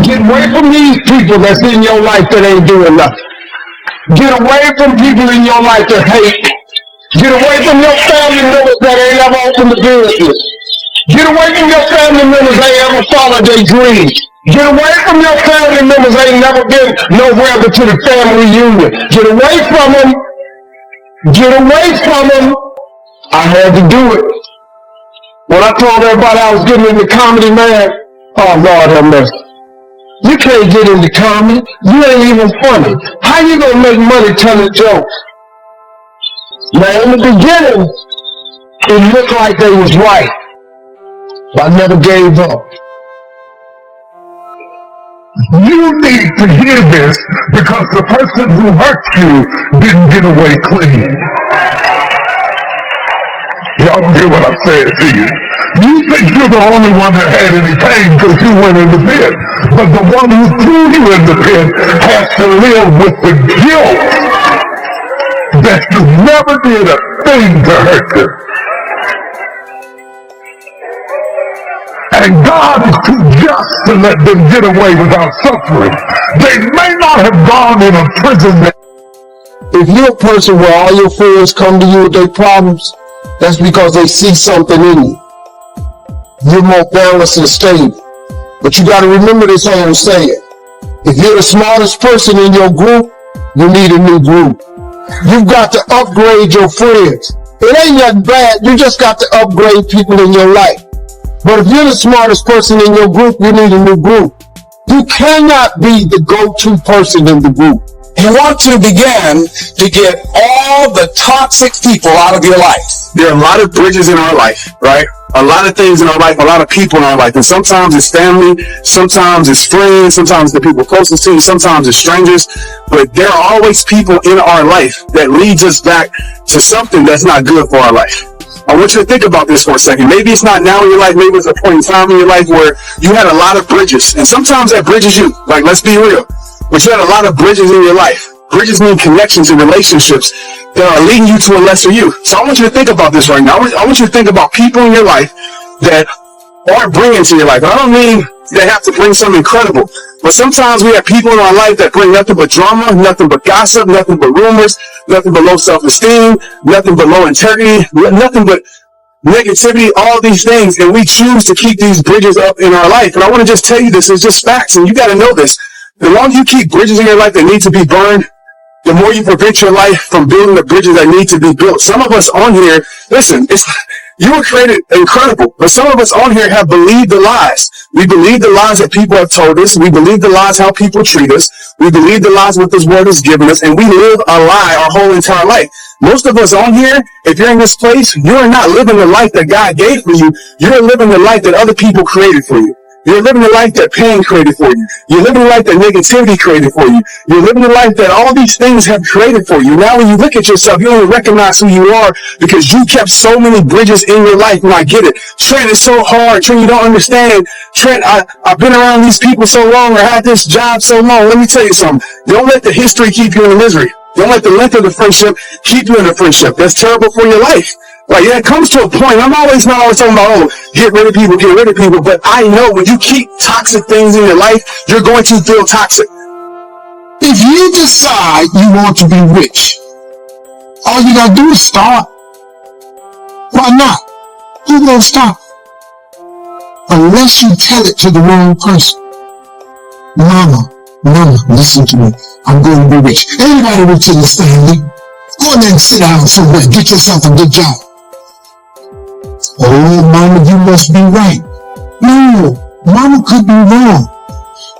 Get away from these people that's in your life that ain't doing nothing. Get away from people in your life that hate. Get away from your family members that ain't ever opened the business. Get away from your family members that ain't ever followed their dreams. Get away from your family members that ain't never been nowhere but to the family reunion. Get away from them. Get away from them. I had to do it. When I told everybody I was getting into comedy, man, oh Lord have mercy. You can't get into comedy. You ain't even funny. How you gonna make money telling jokes? Now in the beginning, it looked like they was right, but I never gave up. You need to hear this because the person who hurt you didn't get away clean. Y'all don't hear what I'm saying to you. You think you're the only one that had any pain because you went in the pit. But the one who threw you in the pit has to live with the guilt that you never did a thing to hurt them. And God is too just to let them get away without suffering. They may not have gone in a prison. If you're a person where all your friends come to you with their problems, that's because they see something in you. You're more balanced and stable. But you got to remember this whole saying. If you're the smartest person in your group, you need a new group. You've got to upgrade your friends. It ain't nothing bad. You just got to upgrade people in your life. But if you're the smartest person in your group, you need a new group. You cannot be the go-to person in the group. You want to begin to get all the toxic people out of your life. There are a lot of bridges in our life, right? A lot of things in our life, a lot of people in our life. And sometimes it's family, sometimes it's friends, sometimes the people closest to you, sometimes it's strangers. But there are always people in our life that leads us back to something that's not good for our life. I want you to think about this for a second. Maybe it's not now in your life, maybe it's a point in time in your life where you had a lot of bridges. And sometimes that bridges you. Like, let's be real. But you had a lot of bridges in your life. Bridges mean connections and relationships that are leading you to a lesser you. So I want you to think about this right now. I want you to think about people in your life that aren't bringing to your life. I don't mean they have to bring something incredible. But sometimes we have people in our life that bring nothing but drama, nothing but gossip, nothing but rumors, nothing but low self-esteem, nothing but low integrity, nothing but negativity, all these things. And we choose to keep these bridges up in our life. And I want to just tell you this is just facts. And you got to know this. The longer you keep bridges in your life that need to be burned, the more you prevent your life from building the bridges that need to be built. Some of us on here, listen, you were created incredible, but some of us on here have believed the lies. We believe the lies that people have told us. We believe the lies how people treat us. We believe the lies what this world has given us, and we live a lie our whole entire life. Most of us on here, if you're in this place, you're not living the life that God gave for you. You're living the life that other people created for you. You're living the life that pain created for you. You're living the life that negativity created for you. You're living the life that all these things have created for you. Now when you look at yourself, you don't even recognize who you are because you kept so many bridges in your life. And I get it. Trent, it's so hard. Trent, you don't understand. Trent, I've been around these people so long or had this job so long. Let me tell you something. Don't let the history keep you in the misery. Don't let the length of the friendship keep you in the friendship. That's terrible for your life. Like, yeah, it comes to a point. I'm not always talking about, get rid of people. But I know when you keep toxic things in your life, you're going to feel toxic. If you decide you want to be rich, all you gotta do is start. Why not? Who's gonna stop? Unless you tell it to the wrong person. Mama, listen to me. I'm going to be rich. Everybody rich in this family. Go in there and sit down somewhere. Get yourself a good job. Oh, mama, you must be right. No, mama could be wrong.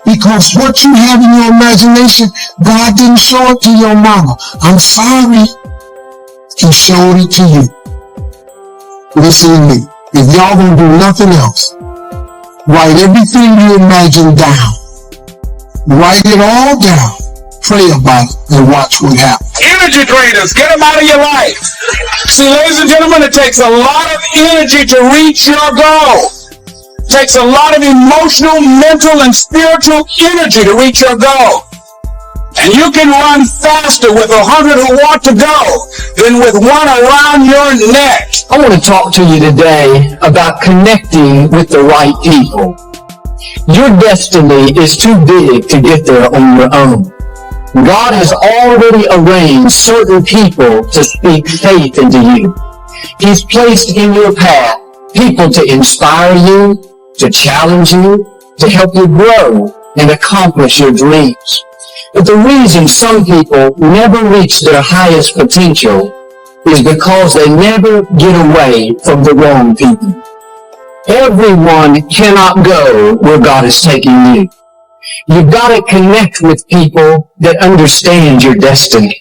Because what you have in your imagination, God didn't show it to your mama. I'm sorry. He showed it to you. Listen to me. If y'all gonna do nothing else, write everything you imagine down. Write it all down. Pray about it and watch what happens. Energy drainers, get them out of your life. See, ladies and gentlemen, it takes a lot of energy to reach your goal. It takes a lot of emotional, mental, and spiritual energy to reach your goal. And you can run faster with 100 who want to go than with one around your neck. I want to talk to you today about connecting with the right people. Your destiny is too big to get there on your own. God has already arranged certain people to speak faith into you. He's placed in your path people to inspire you, to challenge you, to help you grow and accomplish your dreams. But the reason some people never reach their highest potential is because they never get away from the wrong people. Everyone cannot go where God is taking you. You've got to connect with people that understand your destiny.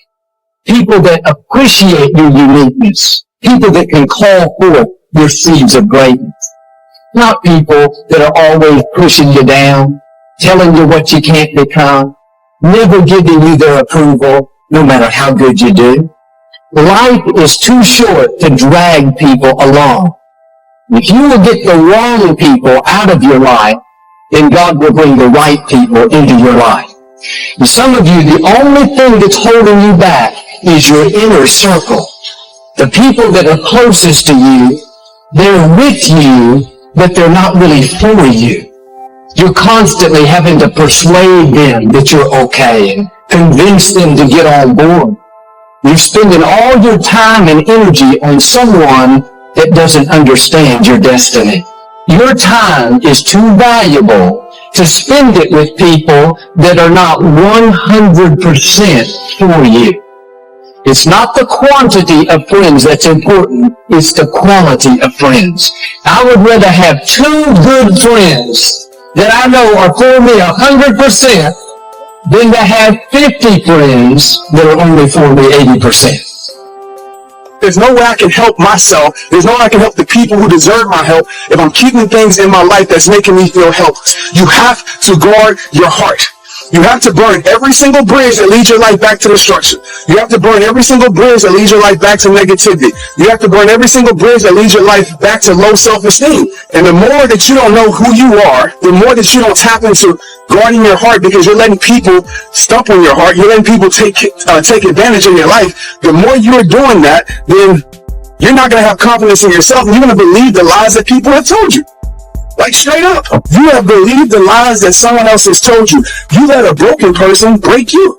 People that appreciate your uniqueness. People that can call forth your seeds of greatness. Not people that are always pushing you down, telling you what you can't become, never giving you their approval, no matter how good you do. Life is too short to drag people along. If you will get the wrong people out of your life, then God will bring the right people into your life. And some of you, the only thing that's holding you back is your inner circle. The people that are closest to you, they're with you, but they're not really for you. You're constantly having to persuade them that you're okay and convince them to get on board. You're spending all your time and energy on someone that doesn't understand your destiny. Your time is too valuable to spend it with people that are not 100% for you. It's not the quantity of friends that's important, it's the quality of friends. I would rather have 2 good friends that I know are for me 100% than to have 50 friends that are only for me 80%. There's no way I can help myself. There's no way I can help the people who deserve my help if I'm keeping things in my life that's making me feel helpless. You have to guard your heart. You have to burn every single bridge that leads your life back to destruction. You have to burn every single bridge that leads your life back to negativity. You have to burn every single bridge that leads your life back to low self-esteem. And the more that you don't know who you are, the more that you don't tap into guarding your heart, because you're letting people stump on your heart, you're letting people take advantage of your life. The more you're doing that, then you're not going to have confidence in yourself, and you're going to believe the lies that people have told you. Like, straight up. You have believed the lies that someone else has told you. You let a broken person break you.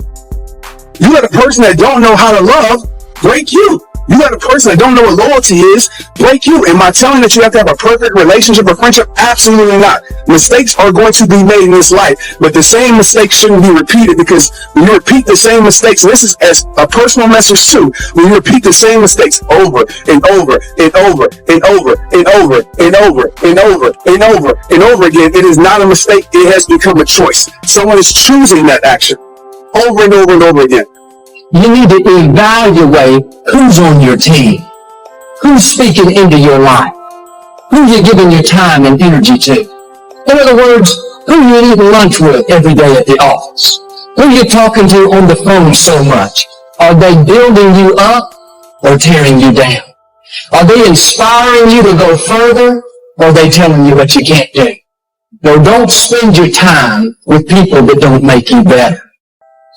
You let a person that don't know how to love break you. You let a person that don't know what loyalty is break you. Am I telling that you have to have a perfect relationship or friendship? Absolutely not. Mistakes are going to be made in this life, but the same mistakes shouldn't be repeated, because when you repeat the same mistakes, and this is as a personal message too, when you repeat the same mistakes over and over and over and over and over and over and over and over and over again, it is not a mistake. It has become a choice. Someone is choosing that action over and over and over again. You need to evaluate who's on your team, who's speaking into your life, who you're giving your time and energy to. In other words, who you're eating lunch with every day at the office, who you're talking to on the phone so much. Are they building you up or tearing you down? Are they inspiring you to go further, or are they telling you what you can't do? No, don't spend your time with people that don't make you better.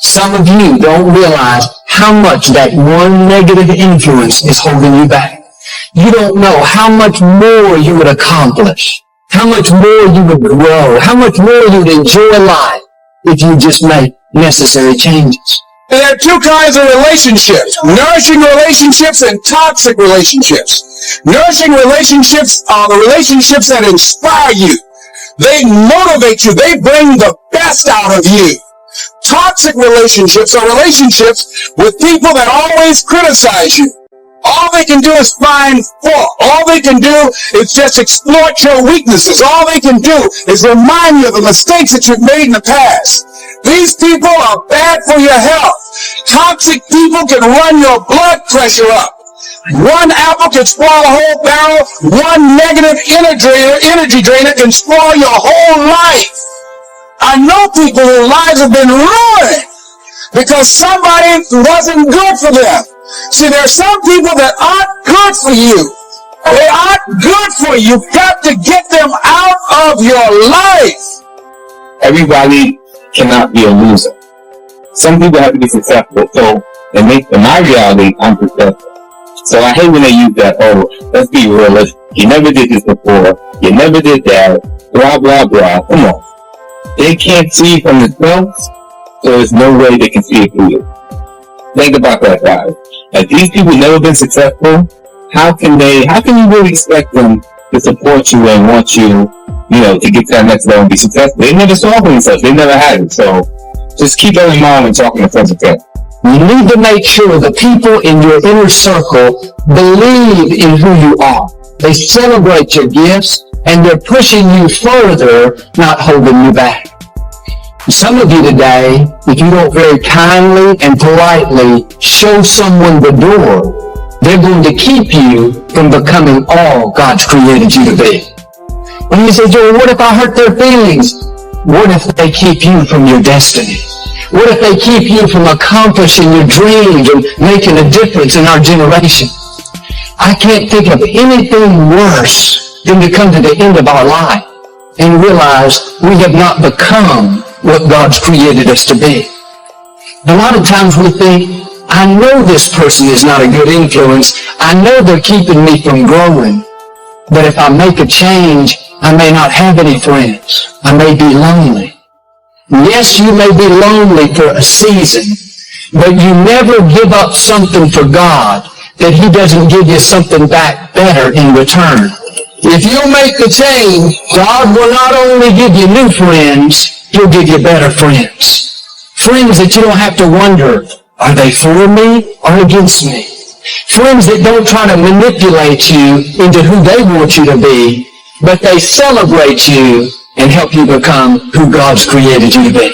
Some of you don't realize how much that one negative influence is holding you back. You don't know how much more you would accomplish, how much more you would grow, how much more you would enjoy life if you just make necessary changes. And there are 2 kinds of relationships: nourishing relationships and toxic relationships. Nourishing relationships are the relationships that inspire you. They motivate you. They bring the best out of you. Toxic relationships are relationships with people that always criticize you. All they can do is find fault. All they can do is just exploit your weaknesses. All they can do is remind you of the mistakes that you've made in the past. These people are bad for your health. Toxic people can run your blood pressure up. One apple can spoil a whole barrel. One negative energy drainer can spoil your whole life. I know people whose lives have been ruined because somebody wasn't good for them. See, there are some people that aren't good for you. They aren't good for you. You've got to get them out of your life. Everybody cannot be a loser. Some people have to be successful. So, in my reality, I'm successful. So I hate when they use that, oh, let's be realistic. You never did this before. You never did that. Blah, blah, blah. Come on. they can't see from themselves, so there's no way they can see it through you. Think about that, guys. If these people never been successful, how can you really expect them to support you and want you, to get to that next level and be successful? They never saw for themselves. They never had it. So just keep that in mind when talking to friends of friends. You need to make sure the people in your inner circle believe in who you are. They celebrate your gifts, and they're pushing you further, not holding you back. Some of you today, if you don't very kindly and politely show someone the door, they're going to keep you from becoming all God's created you to be. And you say, Joel, what if I hurt their feelings? What if they keep you from your destiny? What if they keep you from accomplishing your dreams and making a difference in our generation? I can't think of anything worse than to come to the end of our life and realize we have not become what God's created us to be. A lot of times we think, I know this person is not a good influence. I know they're keeping me from growing. But if I make a change, I may not have any friends. I may be lonely. Yes, you may be lonely for a season, but you never give up something for God that He doesn't give you something back better in return. If you make the change, God will not only give you new friends, He'll give you better friends. Friends that you don't have to wonder, are they for me or against me? Friends that don't try to manipulate you into who they want you to be, but they celebrate you and help you become who God's created you to be.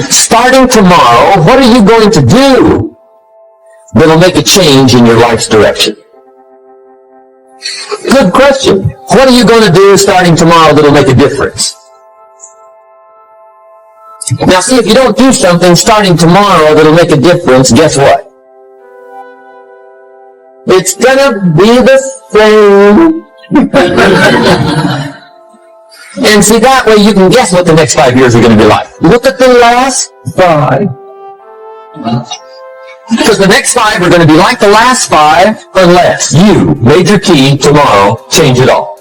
Starting tomorrow, what are you going to do that'll make a change in your life's direction? Good question. What are you going to do starting tomorrow that'll make a difference? Now see, if you don't do something starting tomorrow that'll make a difference, guess what? It's gonna be the same. And see, that way you can guess what the next 5 years are going to be like. Look at the last 5. Because the next 5 are going to be like the last 5 unless you, major key, tomorrow, change it all.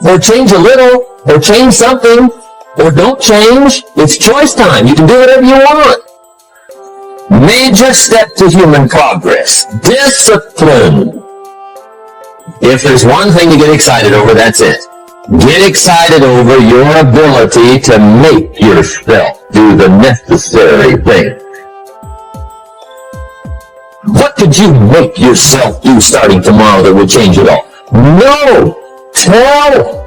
Or change a little, or change something, or don't change. It's choice time. You can do whatever you want. Major step to human progress. Discipline. If there's one thing to get excited over, that's it. Get excited over your ability to make yourself do the necessary thing. What could you make yourself do starting tomorrow that would change it all? No! Tell!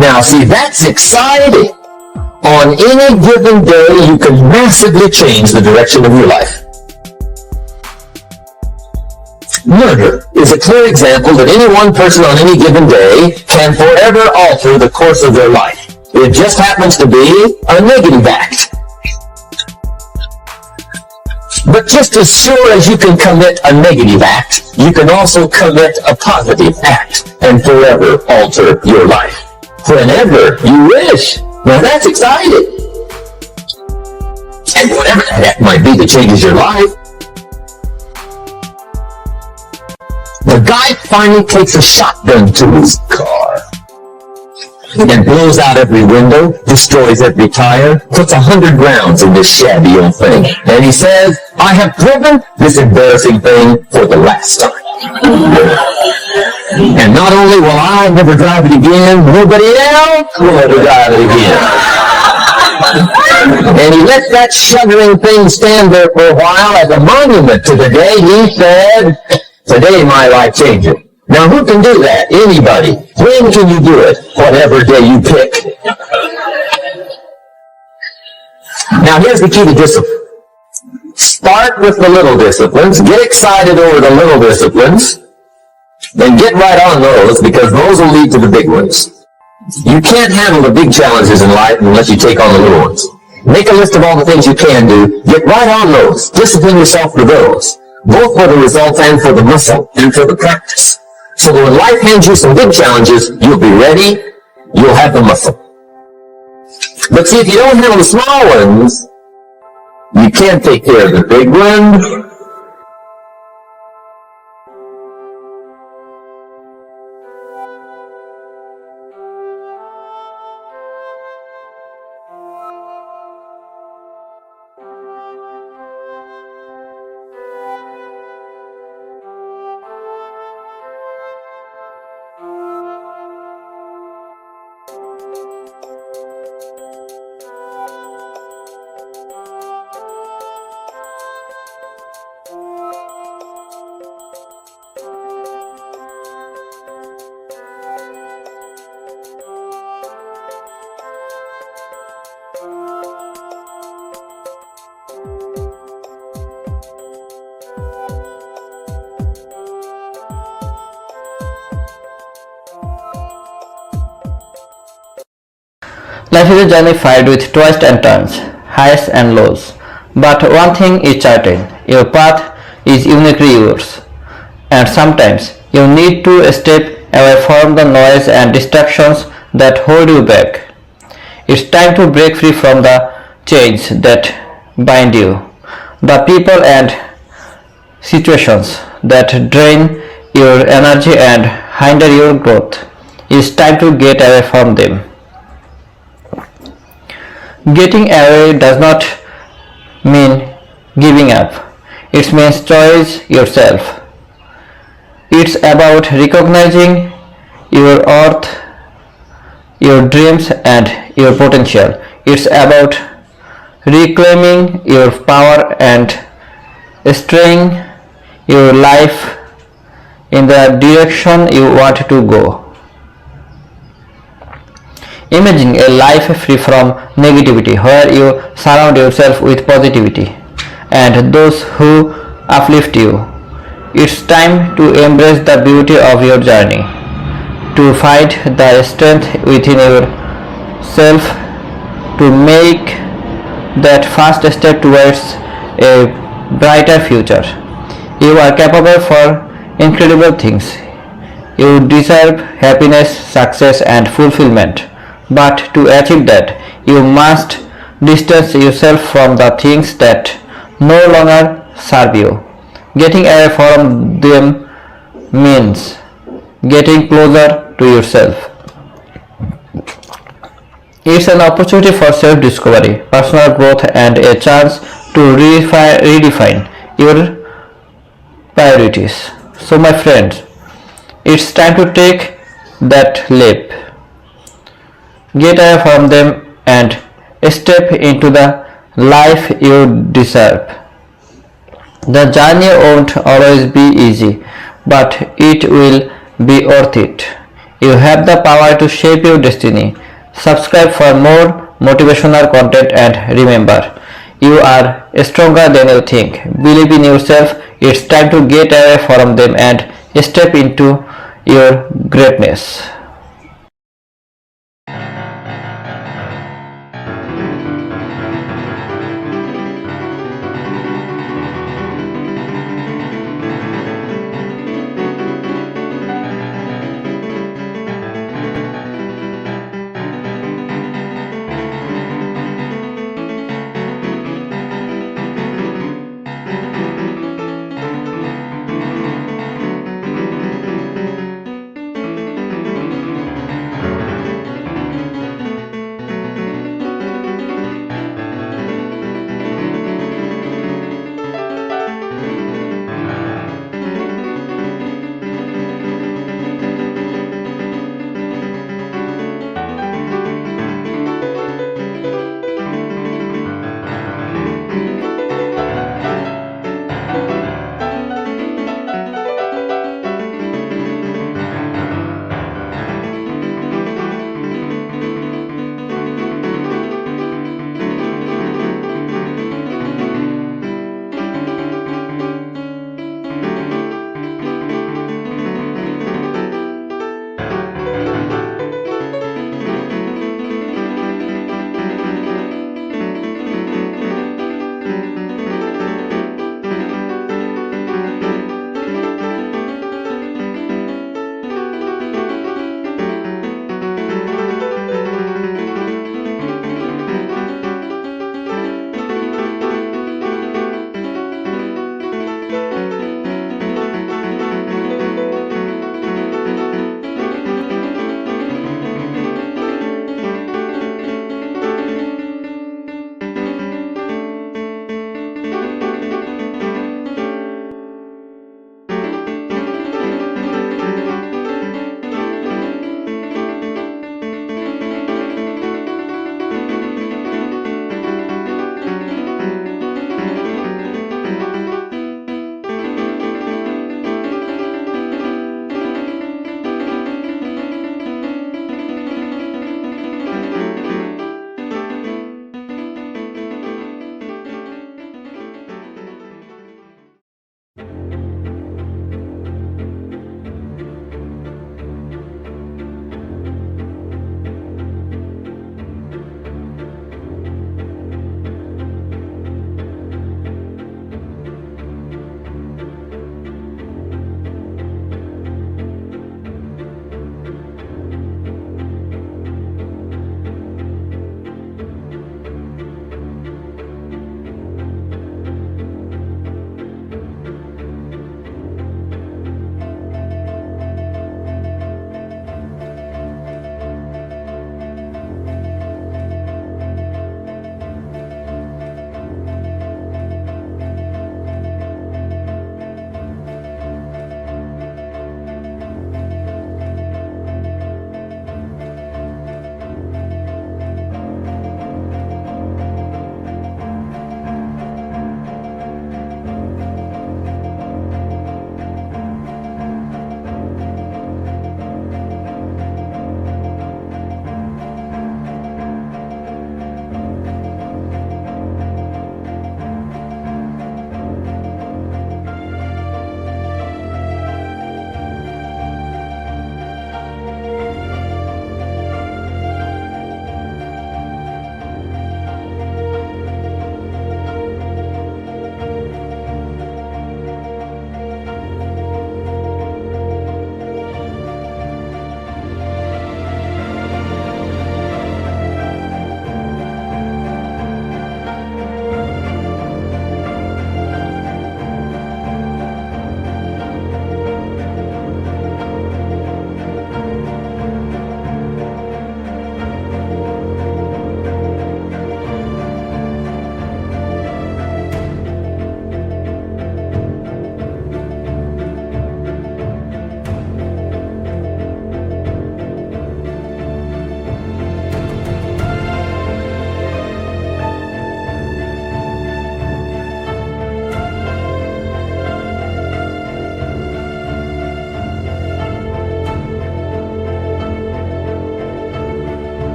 Now see, that's exciting. On any given day, you can massively change the direction of your life. Murder is a clear example that any one person on any given day can forever alter the course of their life. It just happens to be a negative act. But just as sure as you can commit a negative act, you can also commit a positive act and forever alter your life. Whenever you wish. Now that's exciting. And whatever that act might be that changes your life. The guy finally takes a shotgun to his car and blows out every window, destroys every tire, puts 100 rounds in this shabby old thing. And he says, I have driven this embarrassing thing for the last time. And not only will I never drive it again, nobody else will ever drive it again. And he let that shuddering thing stand there for a while as a monument to the day he said, today my life changes. Now who can do that? Anybody. When can you do it? Whatever day you pick. Now here's the key to discipline. Start with the little disciplines. Get excited over the little disciplines. Then get right on those because those will lead to the big ones. You can't handle the big challenges in life unless you take on the little ones. Make a list of all the things you can do. Get right on those. Discipline yourself for those. Both for the results and for the muscle and for the practice. So that when life hands you some big challenges, you'll be ready, you'll have the muscle. But see, if you don't handle the small ones, you can't take care of the big ones. Life is a journey filled with twists and turns, highs and lows. But one thing is certain, your path is uniquely yours. And sometimes you need to step away from the noise and distractions that hold you back. It's time to break free from the chains that bind you, the people and situations that drain your energy and hinder your growth. It's time to get away from them. Getting away does not mean giving up. It means choice yourself. It's about recognizing your worth, your dreams and your potential. It's about reclaiming your power and steering your life in the direction you want to go. Imagine a life free from negativity where you surround yourself with positivity and those who uplift you. It's time to embrace the beauty of your journey, to find the strength within yourself, to make that first step towards a brighter future. You are capable for incredible things. You deserve happiness, success and fulfillment. But to achieve that, you must distance yourself from the things that no longer serve you. Getting away from them means getting closer to yourself. It's an opportunity for self-discovery, personal growth and a chance to redefine your priorities. So my friends, it's time to take that leap. Get away from them and step into the life you deserve. The journey won't always be easy, but it will be worth it. You have the power to shape your destiny. Subscribe for more motivational content and remember, you are stronger than you think. Believe in yourself. It's time to get away from them and step into your greatness.